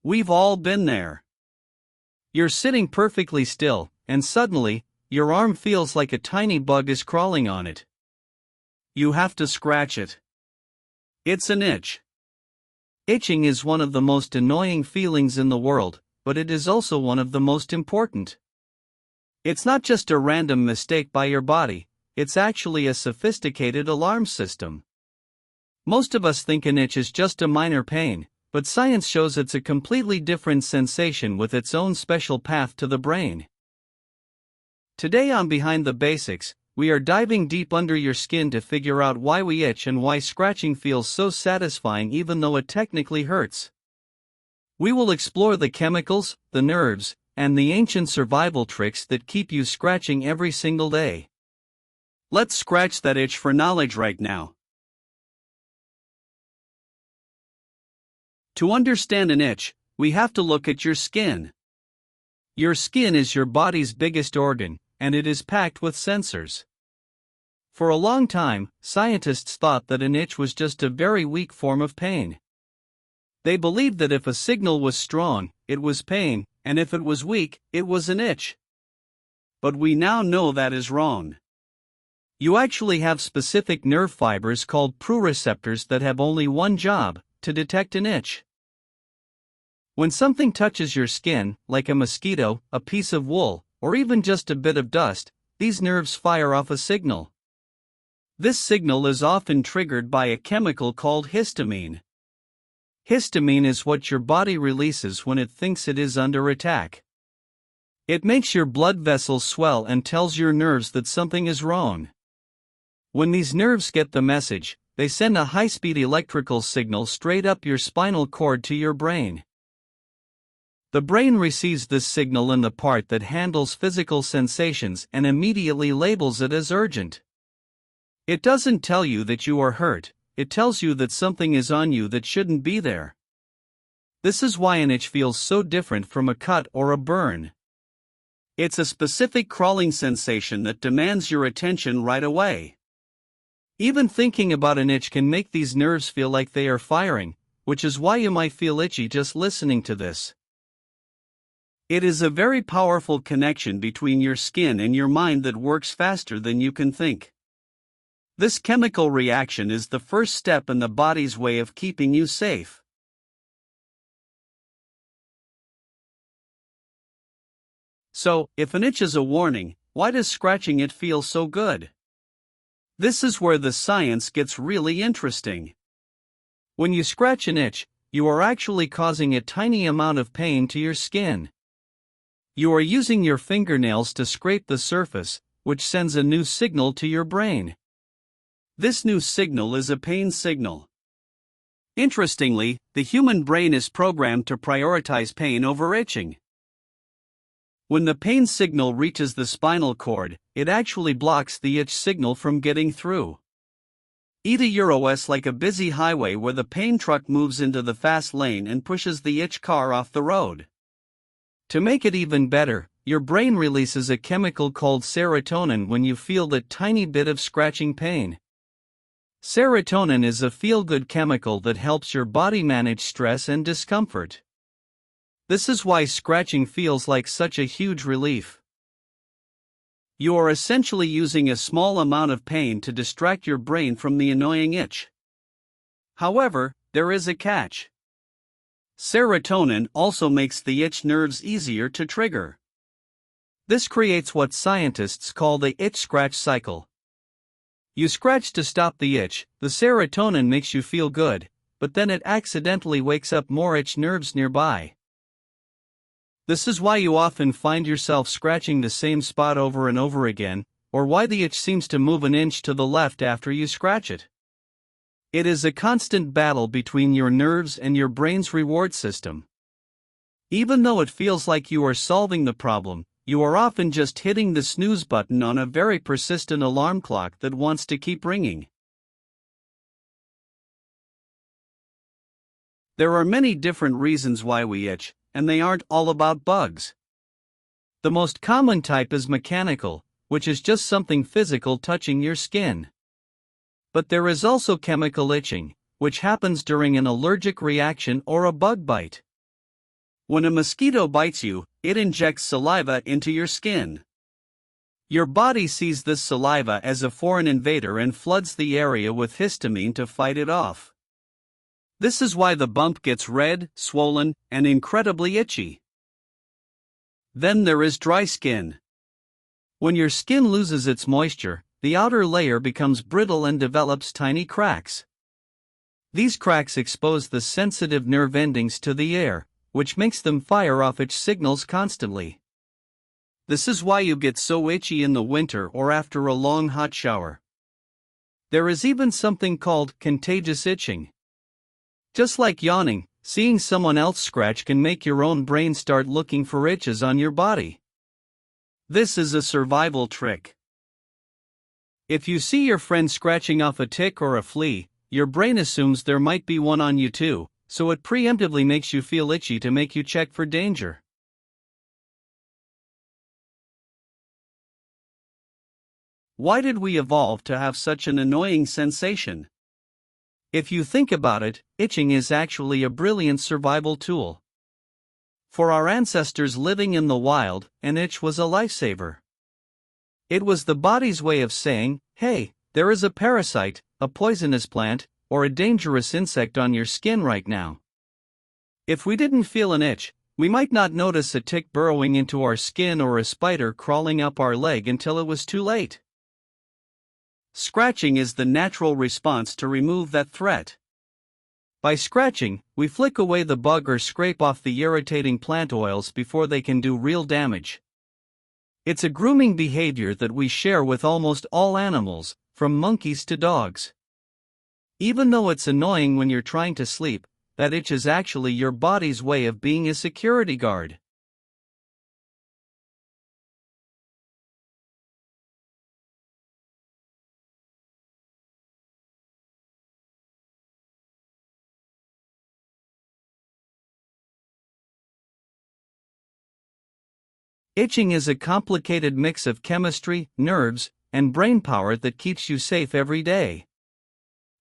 We've all been there. You're sitting perfectly still, and suddenly, your arm feels like a tiny bug is crawling on it. You have to scratch it. It's an itch. Itching is one of the most annoying feelings in the world, but it is also one of the most important. It's not just a random mistake by your body, it's actually a sophisticated alarm system. Most of us think an itch is just a minor pain, but science shows it's a completely different sensation with its own special path to the brain. Today on Behind the Basics, we are diving deep under your skin to figure out why we itch and why scratching feels so satisfying even though it technically hurts. We will explore the chemicals, the nerves, and the ancient survival tricks that keep you scratching every single day. Let's scratch that itch for knowledge right now. To understand an itch, we have to look at your skin. Your skin is your body's biggest organ, and it is packed with sensors. For a long time, scientists thought that an itch was just a very weak form of pain. They believed that if a signal was strong, it was pain, and if it was weak, it was an itch. But we now know that is wrong. You actually have specific nerve fibers called proreceptors that have only one job: to detect an itch. When something touches your skin, like a mosquito, a piece of wool, or even just a bit of dust, these nerves fire off a signal. This signal is often triggered by a chemical called histamine. Histamine is what your body releases when it thinks it is under attack. It makes your blood vessels swell and tells your nerves that something is wrong. When these nerves get the message, they send a high-speed electrical signal straight up your spinal cord to your brain. The brain receives this signal in the part that handles physical sensations and immediately labels it as urgent. It doesn't tell you that you are hurt, it tells you that something is on you that shouldn't be there. This is why an itch feels so different from a cut or a burn. It's a specific crawling sensation that demands your attention right away. Even thinking about an itch can make these nerves feel like they are firing, which is why you might feel itchy just listening to this. It is a very powerful connection between your skin and your mind that works faster than you can think. This chemical reaction is the first step in the body's way of keeping you safe. So, if an itch is a warning, why does scratching it feel so good? This is where the science gets really interesting. When you scratch an itch, you are actually causing a tiny amount of pain to your skin. You are using your fingernails to scrape the surface, which sends a new signal to your brain. This new signal is a pain signal. Interestingly, the human brain is programmed to prioritize pain over itching. When the pain signal reaches the spinal cord, it actually blocks the itch signal from getting through. It's like a busy highway where the pain truck moves into the fast lane and pushes the itch car off the road. To make it even better, your brain releases a chemical called serotonin when you feel that tiny bit of scratching pain. Serotonin is a feel-good chemical that helps your body manage stress and discomfort. This is why scratching feels like such a huge relief. You are essentially using a small amount of pain to distract your brain from the annoying itch. However, there is a catch. Serotonin also makes the itch nerves easier to trigger. This creates what scientists call the itch-scratch cycle. You scratch to stop the itch, the serotonin makes you feel good, but then it accidentally wakes up more itch nerves nearby. This is why you often find yourself scratching the same spot over and over again, or why the itch seems to move an inch to the left after you scratch it. It is a constant battle between your nerves and your brain's reward system. Even though it feels like you are solving the problem, you are often just hitting the snooze button on a very persistent alarm clock that wants to keep ringing. There are many different reasons why we itch, and they aren't all about bugs. The most common type is mechanical, which is just something physical touching your skin. But there is also chemical itching, which happens during an allergic reaction or a bug bite. When a mosquito bites you, it injects saliva into your skin. Your body sees this saliva as a foreign invader and floods the area with histamine to fight it off. This is why the bump gets red, swollen, and incredibly itchy. Then there is dry skin. When your skin loses its moisture, the outer layer becomes brittle and develops tiny cracks. These cracks expose the sensitive nerve endings to the air, which makes them fire off itch signals constantly. This is why you get so itchy in the winter or after a long hot shower. There is even something called contagious itching. Just like yawning, seeing someone else scratch can make your own brain start looking for itches on your body. This is a survival trick. If you see your friend scratching off a tick or a flea, your brain assumes there might be one on you too, so it preemptively makes you feel itchy to make you check for danger. Why did we evolve to have such an annoying sensation? If you think about it, itching is actually a brilliant survival tool. For our ancestors living in the wild, an itch was a lifesaver. It was the body's way of saying, hey, there is a parasite, a poisonous plant, or a dangerous insect on your skin right now. If we didn't feel an itch, we might not notice a tick burrowing into our skin or a spider crawling up our leg until it was too late. Scratching is the natural response to remove that threat. By scratching, we flick away the bug or scrape off the irritating plant oils before they can do real damage. It's a grooming behavior that we share with almost all animals, from monkeys to dogs. Even though it's annoying when you're trying to sleep, that itch is actually your body's way of being a security guard. Itching is a complicated mix of chemistry, nerves, and brain power that keeps you safe every day.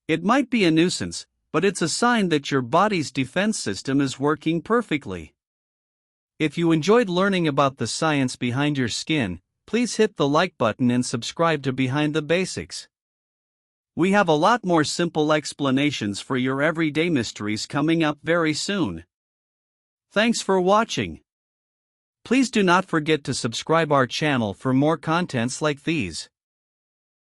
It might be a nuisance, but it's a sign that your body's defense system is working perfectly. If you enjoyed learning about the science behind your skin, please hit the like button and subscribe to Behind the Basics. We have a lot more simple explanations for your everyday mysteries coming up very soon. Thanks for watching. Please do not forget to subscribe our channel for more contents like these.